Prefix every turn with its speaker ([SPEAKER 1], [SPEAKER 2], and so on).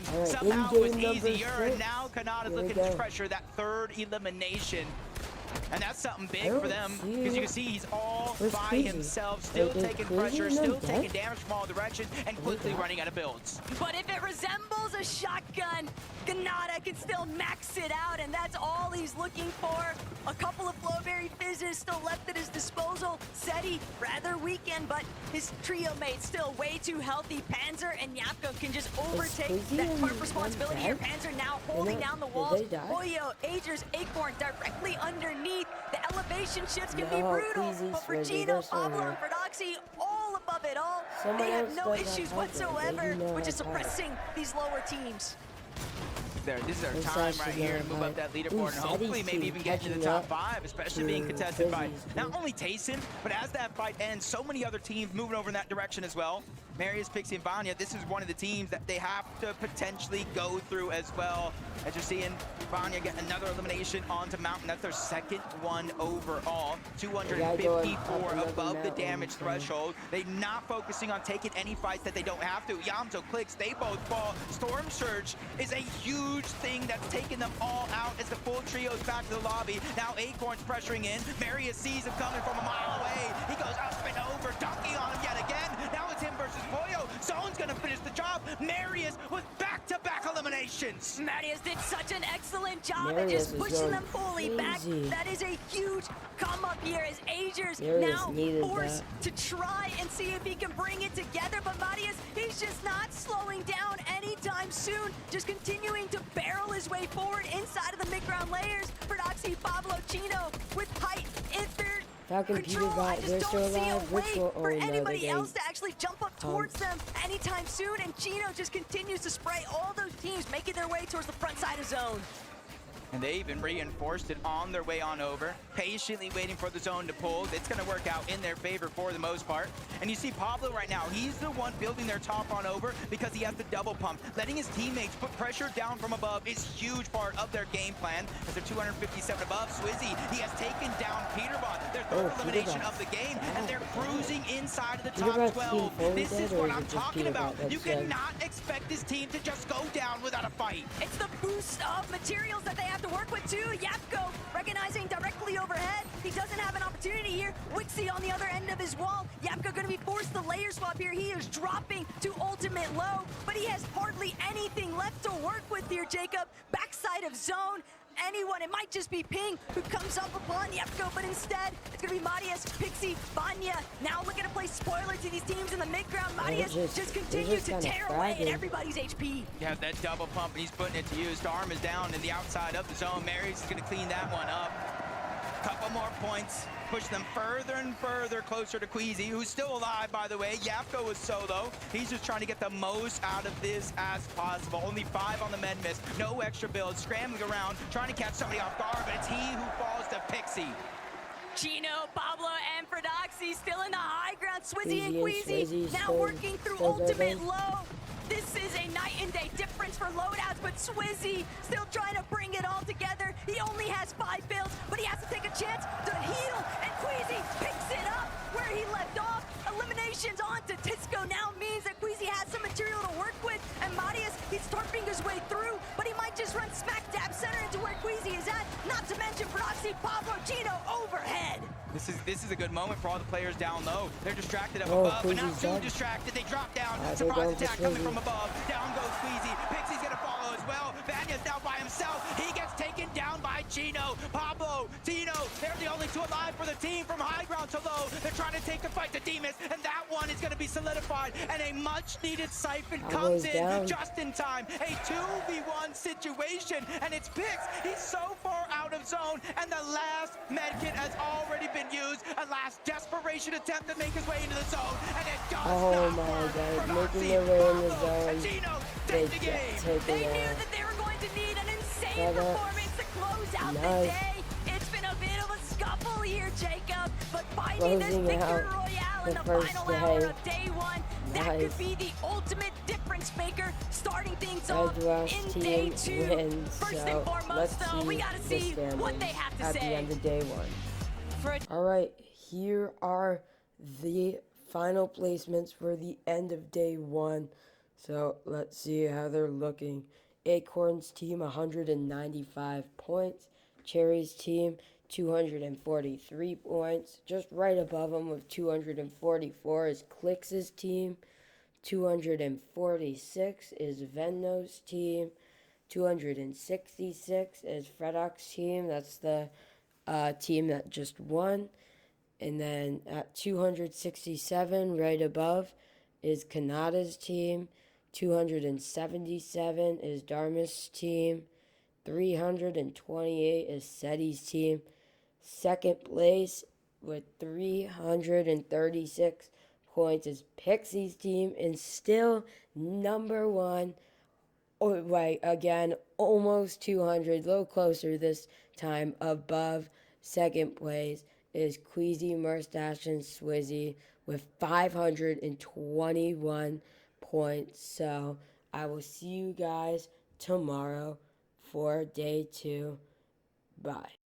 [SPEAKER 1] one
[SPEAKER 2] All right,
[SPEAKER 1] somehow was
[SPEAKER 2] in-game number
[SPEAKER 1] easier,
[SPEAKER 2] 6.
[SPEAKER 1] and now Kanata's
[SPEAKER 2] Here we
[SPEAKER 1] looking to
[SPEAKER 2] go.
[SPEAKER 1] pressure that third elimination. And that's something
[SPEAKER 2] I
[SPEAKER 1] big
[SPEAKER 2] don't
[SPEAKER 1] for them,
[SPEAKER 2] see-
[SPEAKER 1] because you can see he's all
[SPEAKER 2] Where's
[SPEAKER 1] by
[SPEAKER 2] Queasy?
[SPEAKER 1] himself, still
[SPEAKER 2] Wait, is
[SPEAKER 1] taking
[SPEAKER 2] Queasy
[SPEAKER 1] pressure,
[SPEAKER 2] in them
[SPEAKER 1] still
[SPEAKER 2] dead?
[SPEAKER 1] taking damage from all directions, and quickly running out of builds.
[SPEAKER 3] But if it resembles a shotgun, Ganata can still max it out, and that's all he's looking for. A couple of Flowberry Fizzes still left at his disposal. Seti, rather weakened, but his trio mates still way too healthy. Panzer and Yapko can just overtake
[SPEAKER 2] Queasy
[SPEAKER 3] that
[SPEAKER 2] and
[SPEAKER 3] part of responsibility here.
[SPEAKER 2] them dead?
[SPEAKER 3] Panzer now holding down the walls.
[SPEAKER 2] Did they die?
[SPEAKER 3] Hoyo, Agers, Acorn directly underneath. The elevation shifts can be
[SPEAKER 2] No,
[SPEAKER 3] brutal,
[SPEAKER 2] Queasy's
[SPEAKER 3] but for
[SPEAKER 2] ready.
[SPEAKER 3] Gino,
[SPEAKER 2] They're still
[SPEAKER 3] Pablo,
[SPEAKER 2] here.
[SPEAKER 3] and Ferdoxy, all above it all.
[SPEAKER 2] Someone
[SPEAKER 3] They have
[SPEAKER 2] else
[SPEAKER 3] no
[SPEAKER 2] does have
[SPEAKER 3] issues
[SPEAKER 2] high ground. They
[SPEAKER 3] whatsoever,
[SPEAKER 2] do not
[SPEAKER 3] which is
[SPEAKER 2] have high.
[SPEAKER 3] suppressing these lower teams.
[SPEAKER 1] This is our
[SPEAKER 2] This
[SPEAKER 1] time
[SPEAKER 2] actually
[SPEAKER 1] right here to
[SPEAKER 2] not
[SPEAKER 1] move
[SPEAKER 2] high.
[SPEAKER 1] up that
[SPEAKER 2] Ooh,
[SPEAKER 1] leaderboard and hopefully
[SPEAKER 2] Seti's
[SPEAKER 1] maybe even get to the
[SPEAKER 2] catching
[SPEAKER 1] top
[SPEAKER 2] up
[SPEAKER 1] 5, especially
[SPEAKER 2] to
[SPEAKER 1] being contested by
[SPEAKER 2] Fizzy's
[SPEAKER 1] not
[SPEAKER 2] team.
[SPEAKER 1] only Tayson, but as that fight ends, so many other teams moving over in that direction as well. Marius, Pixie, and Vanya, this is one of the teams that they have to potentially go through as well. As you're seeing, Vanya get another elimination onto Mountain. That's their second one overall. 254
[SPEAKER 2] another
[SPEAKER 1] above the
[SPEAKER 2] Mountain,
[SPEAKER 1] damage
[SPEAKER 2] so-
[SPEAKER 1] threshold. They're not focusing on taking any fights that they don't have to. Yamto clicks, they both fall. Storm Surge is a huge thing that's taking them all out as the full trio's back to the lobby. Now Acorn's pressuring in. Marius sees him coming from a mile away. He goes up and over, dunking on him yet again. Now it's him versus Poyo. Zone's gonna finish the job. Marius with back-to-back eliminations.
[SPEAKER 3] Marius did such an excellent job at
[SPEAKER 2] Marius
[SPEAKER 3] just
[SPEAKER 2] is
[SPEAKER 3] pushing
[SPEAKER 2] going
[SPEAKER 3] them fully back.
[SPEAKER 2] crazy.
[SPEAKER 3] That is a huge come up here as Agers
[SPEAKER 2] Marius
[SPEAKER 3] now
[SPEAKER 2] needed
[SPEAKER 3] forced
[SPEAKER 2] that.
[SPEAKER 3] to try and see if he can bring it together. But Marius, he's just not slowing down anytime soon. Just continuing to barrel his way forward inside of the mid-ground layers. Ferdoxy, Pablo, Chino with height, infinite
[SPEAKER 2] Falcon
[SPEAKER 3] control.
[SPEAKER 2] Peter
[SPEAKER 3] I
[SPEAKER 2] got
[SPEAKER 3] just
[SPEAKER 2] they're
[SPEAKER 3] don't
[SPEAKER 2] still
[SPEAKER 3] see a
[SPEAKER 2] alive.
[SPEAKER 3] way
[SPEAKER 2] Ritual.
[SPEAKER 3] for
[SPEAKER 2] Oh no,
[SPEAKER 3] anybody
[SPEAKER 2] they
[SPEAKER 3] else to actually jump up towards
[SPEAKER 2] Pumped.
[SPEAKER 3] them anytime soon. And Chino just continues to spray all those teams making their way towards the front side of zone.
[SPEAKER 1] And they even reinforced it on their way on over, patiently waiting for the zone to pull. It's going to work out in their favor for the most part. And you see Pablo right now, he's the one building their top on over because he has the double pump. Letting his teammates put pressure down from above is a huge part of their game plan. As they're 257 above, Swizzy, he has taken down Peterbot, their third elimination of the game, and they're cruising inside of the top
[SPEAKER 2] Peterbot's
[SPEAKER 1] 12.
[SPEAKER 2] team
[SPEAKER 1] This
[SPEAKER 2] fully
[SPEAKER 1] is
[SPEAKER 2] dead, or
[SPEAKER 1] what
[SPEAKER 2] is
[SPEAKER 1] I'm
[SPEAKER 2] it just
[SPEAKER 1] talking
[SPEAKER 2] Peterbot
[SPEAKER 1] about.
[SPEAKER 2] that's
[SPEAKER 1] You
[SPEAKER 2] dead?
[SPEAKER 1] cannot expect this team to just go down without a fight.
[SPEAKER 3] It's the boost of materials that they have to work with too. Yapko recognizing directly overhead. He doesn't have an opportunity here. Wixie on the other end of his wall. Yapko gonna be forced to layer swap here. He is dropping to ultimate low, but he has hardly anything left to work with here, Jacob. Backside of zone. Anyone, it might just be Ping who comes up upon Yapko, but instead it's gonna be Marius, Pixie, Vanya. Now looking to play spoiler to these teams in the mid-ground. Marius just continues to
[SPEAKER 2] kinda
[SPEAKER 3] tear away at
[SPEAKER 2] fragging.
[SPEAKER 3] everybody's HP.
[SPEAKER 1] You have that double pump, and he's putting it to use. Arm is down in the outside of the zone. Marius is going to clean that one up. Couple more points, push them further and further closer to Queasy, who's still alive, by the way. Yapko is solo. He's just trying to get the most out of this as possible. Only 5 on the med miss, no extra builds, scrambling around, trying to catch somebody off guard, but it's he who falls to Pixie.
[SPEAKER 3] Chino, Pablo, and Ferdoxy still in the high ground. Swizzy and
[SPEAKER 2] Queasy and
[SPEAKER 3] Queasy
[SPEAKER 2] Swizzy
[SPEAKER 3] now
[SPEAKER 2] still-
[SPEAKER 3] working through
[SPEAKER 2] still there,
[SPEAKER 3] ultimate
[SPEAKER 2] though.
[SPEAKER 3] low. This is a night and day difference for loadouts, but Swizzy still trying to bring it all together. He only has 5 builds, but he has to take a chance to heal, and Queasy picks it up where he left off. Eliminations onto Tisco now means that Queasy has some material to work with, and Marius, he's torping his way through, but he might just run smack dab center into where Queasy is at, not to mention Ferdoxy, Pablo, Chino overhead.
[SPEAKER 1] This is a good moment for all the players down low. They're distracted up
[SPEAKER 2] Oh,
[SPEAKER 1] above, but not
[SPEAKER 2] Queasy's
[SPEAKER 1] too
[SPEAKER 2] done.
[SPEAKER 1] distracted. They drop down.
[SPEAKER 2] They're
[SPEAKER 1] Surprise
[SPEAKER 2] going for
[SPEAKER 1] attack coming
[SPEAKER 2] Swizzy.
[SPEAKER 1] from above. Down goes Queasy. Pixie's gonna follow as well. Vanya's now by himself. He gets taken down by Chino. Pablo, Tino, they're the only 2 alive for the team from high ground to low. They're trying to take the fight to Demas, and that one is gonna be solidified. And a much-needed Siphon
[SPEAKER 2] Pablo's
[SPEAKER 1] comes in
[SPEAKER 2] down.
[SPEAKER 1] just in time. A 2v1 situation, and it's Pix. He's so far out of zone, and the last medkit has already been used. A last desperation attempt to make his way into the zone, and it does
[SPEAKER 2] Oh
[SPEAKER 1] not
[SPEAKER 2] my
[SPEAKER 1] work.
[SPEAKER 2] God,
[SPEAKER 1] From
[SPEAKER 2] making
[SPEAKER 1] Oxy,
[SPEAKER 2] their way in the
[SPEAKER 1] Pablo,
[SPEAKER 2] zone.
[SPEAKER 1] and Chino
[SPEAKER 2] They
[SPEAKER 1] take the
[SPEAKER 2] get
[SPEAKER 1] game.
[SPEAKER 2] taken
[SPEAKER 3] They knew
[SPEAKER 2] out.
[SPEAKER 3] that they were going to need an insane
[SPEAKER 2] Shut up.
[SPEAKER 3] performance to close out the
[SPEAKER 2] Nice.
[SPEAKER 3] day. It's been a bit of a scuffle here, Jacob, but finding this
[SPEAKER 2] Closing
[SPEAKER 3] victory
[SPEAKER 2] out
[SPEAKER 3] royale in
[SPEAKER 2] the
[SPEAKER 3] the
[SPEAKER 2] first
[SPEAKER 3] final hour
[SPEAKER 2] day.
[SPEAKER 3] of day 1, that
[SPEAKER 2] Nice.
[SPEAKER 3] could be the ultimate difference maker, starting things
[SPEAKER 2] As
[SPEAKER 3] off
[SPEAKER 2] the last
[SPEAKER 3] in day
[SPEAKER 2] team
[SPEAKER 3] 2.
[SPEAKER 2] wins,
[SPEAKER 3] First
[SPEAKER 2] so
[SPEAKER 3] and foremost,
[SPEAKER 2] let's
[SPEAKER 3] though, we gotta
[SPEAKER 2] the
[SPEAKER 3] see what they
[SPEAKER 2] standings
[SPEAKER 3] have to
[SPEAKER 2] at
[SPEAKER 3] say.
[SPEAKER 2] the end of day 1.
[SPEAKER 3] For
[SPEAKER 2] Alright, here are the final placements for the end of day 1. So let's see how they're looking. Acorn's team 195 points. Cherry's team 243 points. Just right above them with 244 is Clix's team. 246 is Venno's team. 266 is Freddock's team. That's the team that just won. And then at 267, right above, is Kanada's team. 277 is Dartmouth's team. 328 is Seti's team. Second place with 336 points is Pixie's team. And still number one. Oh, right, again, almost 200, a little closer this time, above second place is Queasy, Mustache, and Swizzy with 521 points. So I will see you guys tomorrow for day 2. Bye.